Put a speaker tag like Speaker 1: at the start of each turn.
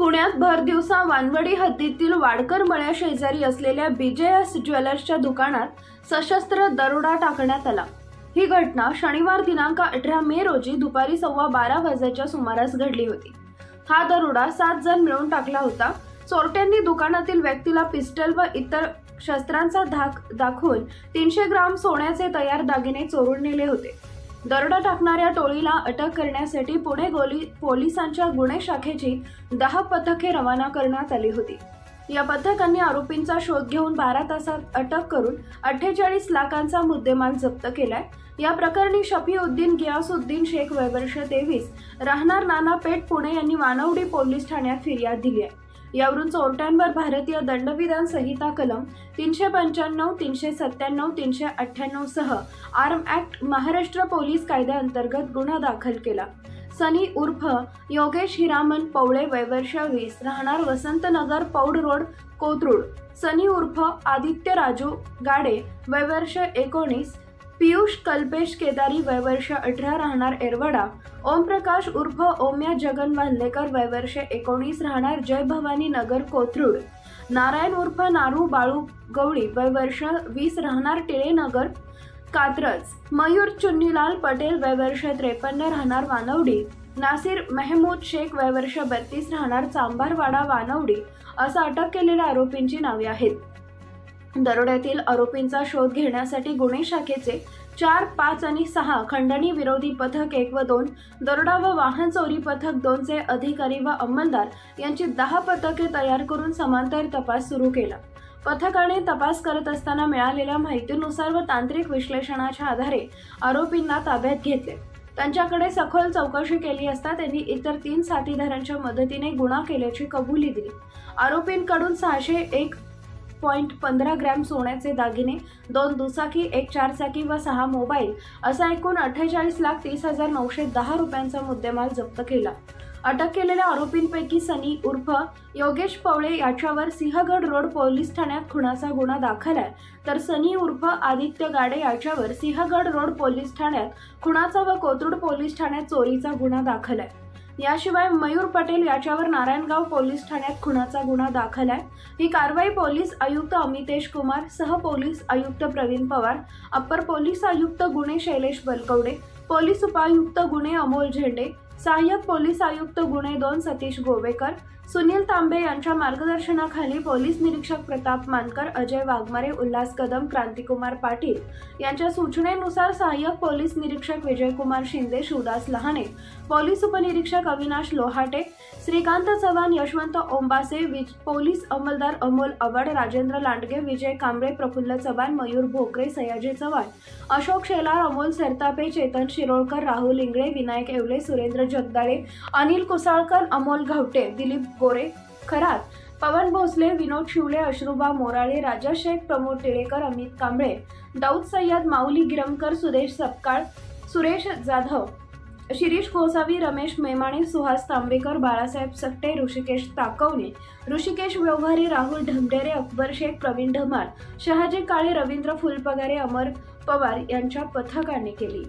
Speaker 1: पुण्यात भर दिवसा वानवडी हद्दीतील वाडकर मळ्या शेजारी असलेल्या BJS ज्वेलर्सच्या दुकानात सशस्त्र दरोडा टाकण्यात आला। ही घटना शनिवार दिनांक 18 मे रोजी दुपारी 12:15 वाजण्याच्या सुमारास घडली होती। हा दरोडा 7 जण मिळून टाकला होता। चोरट्यांनी दुकानातील व्यक्तीला पिस्टल व इतर शस्त्रांचा धाक दाखवून 300 ग्राम सोन्याचे तयार दागिने चोरून नेले होते। दरोडा टाकणाऱ्या टोळीला अटक करण्यासाठी पुणे पोलिसांच्या गुन्हे शाखेची 10 पथके रवाना करण्यात आली होती। या पथकांनी आरोपींचा शोध घेऊन 12 तासात अटक करून 48 लाखांचा मुद्देमाल जप्त केलाय। या प्रकरणी शफीउद्दीन गियासुद्दीन शेख वय वर्ष 23 राहणार नानापेठ पुणे यांनी वानवडी पोलीस ठाण्यात फिर्याद दिली आहे। यावरून चोरट्यांवर भारतीय दंडविधान संहिता कलम 395, 397, 398 सह आर्म ऍक्ट महाराष्ट्र पोलीस कायद्याअंतर्गत गुन्हा दाखल केला। सनी उर्फ योगेश हिरामन पवळे वय वर्ष 20 राहणार वसंतनगर पौड रोड कोथरूड, सनी उर्फ आदित्य राजू गाडे वय वर्ष 19, पियुष कल्पेश केदारी वय वर्ष 18 राहणार एरवडा, ओमप्रकाश उर्फ ओम्या जगन वाल्हेकर वय वर्ष 19 राहणार जय भवानी नगर कोथरूड, नारायण उर्फ नारू बाळू गवळी वय वर्ष 20 राहणार टिळे नगर कात्रज, मयूर चुन्नीलाल पटेल वय वर्ष 53 राहणार वानवडी, नासिर मेहमूद शेख वय वर्ष 32 राहणार चांभारवाडा वानवडी असं अटक केलेल्या आरोपींची नावे आहेत। दरोड्यातील आरोपींचा शोध घेण्यासाठी गुन्हे शाखेचे 4, 5 आणि 6 खंडणी विरोधी पथक 1 व 2, दरोडा व वाहन चोरी पथक 2 चे अधिकारी व अंमलदार यांची 10 पथके तयार करून समांतर तपास सुरू केला। पथकाने तपास करत असताना मिळालेल्या माहितीनुसार व तांत्रिक विश्लेषणाच्या आधारे आरोपींना ताब्यात घेतले। त्यांच्याकडे सखोल चौकशी केली असता त्यांनी इतर 3 साथीदारांच्या मदतीने गुन्हा केल्याची कबुली दिली। आरोपींकडून 601.15 ग्रॅम सोन्याचे दागिने, 2 दुचाकी, 1 चारचाकी व 6 मोबाईल असा एकूण 48,30,910 रुपयांचा मुद्देमाल जप्त केला। अटक केलेल्या आरोपींपैकी सनी उर्फ योगेश पवळे याच्यावर सिंहगड रोड पोलीस ठाण्यात खुनाचा गुन्हा दाखल आहे, तर सनी उर्फ आदित्य गाडे याच्यावर सिंहगड रोड पोलीस ठाण्यात खुनाचा व कोथरूड पोलीस ठाण्यात चोरीचा गुन्हा दाखल आहे। याशिवाय मयूर पटेल याच्यावर नारायणगाव पोलीस ठाण्यात खुनाचा गुन्हा दाखल आहे। ही कारवाई पोलीस आयुक्त अमितेश कुमार, सह पोलीस आयुक्त प्रवीण पवार, अप्पर पोलीस आयुक्त गुन्हे शैलेश बलकवडे, पोलीस उपायुक्त गुन्हे अमोल झेंडे, सहाय्यक पोलीस आयुक्त गुन्हे 2 सतीश गोवेकर, सुनील तांबे यांच्या मार्गदर्शनाखाली पोलीस निरीक्षक प्रताप मानकर, अजय वाघमारे, उल्हास कदम, क्रांतिकुमार पाटील यांच्या सूचनेनुसार सहाय्यक पोलीस निरीक्षक विजयकुमार शिंदे, शिवदास लहाने, पोलीस उपनिरीक्षक अविनाश लोहाटे, श्रीकांत चव्हाण, यशवंत ओंबासे, पोलीस अंमलदार अमोल अवड, राजेंद्र लांडगे, विजय कांबळे, प्रफुल्ल चव्हाण, मयूर भोकरे, सयाजी चव्हाण, अशोक शेलार, अमोल सरतापे, चेतन शिरोळकर, राहुल इंगळे, विनायक येवले, सुरेंद्र जगदाळे, अनिल कुसाळकर, अमोल घावटे, दिलीप गोरे खरात, पवन भोसले, विनोद शिवले, अश्रुबा मोराळे, राजा शेख, प्रमोद टिळेकर, अमित कांबळे, दाऊद सय्यद, माऊली गिरमकर, सुदेश सपकाळ, सुरेश जाधव, शिरीष गोसावी, रमेश मेमाणे, सुहास तांबेकर, बाळासाहेब सकटे, ऋषिकेश ताकवणे, ऋषिकेश व्यवहारे, राहुल ढमढेरे, अकबर शेख, प्रवीण धमार, शहाजी काळे, रवींद्र फुलपगारे, अमर पवार यांच्या पथकाने केली।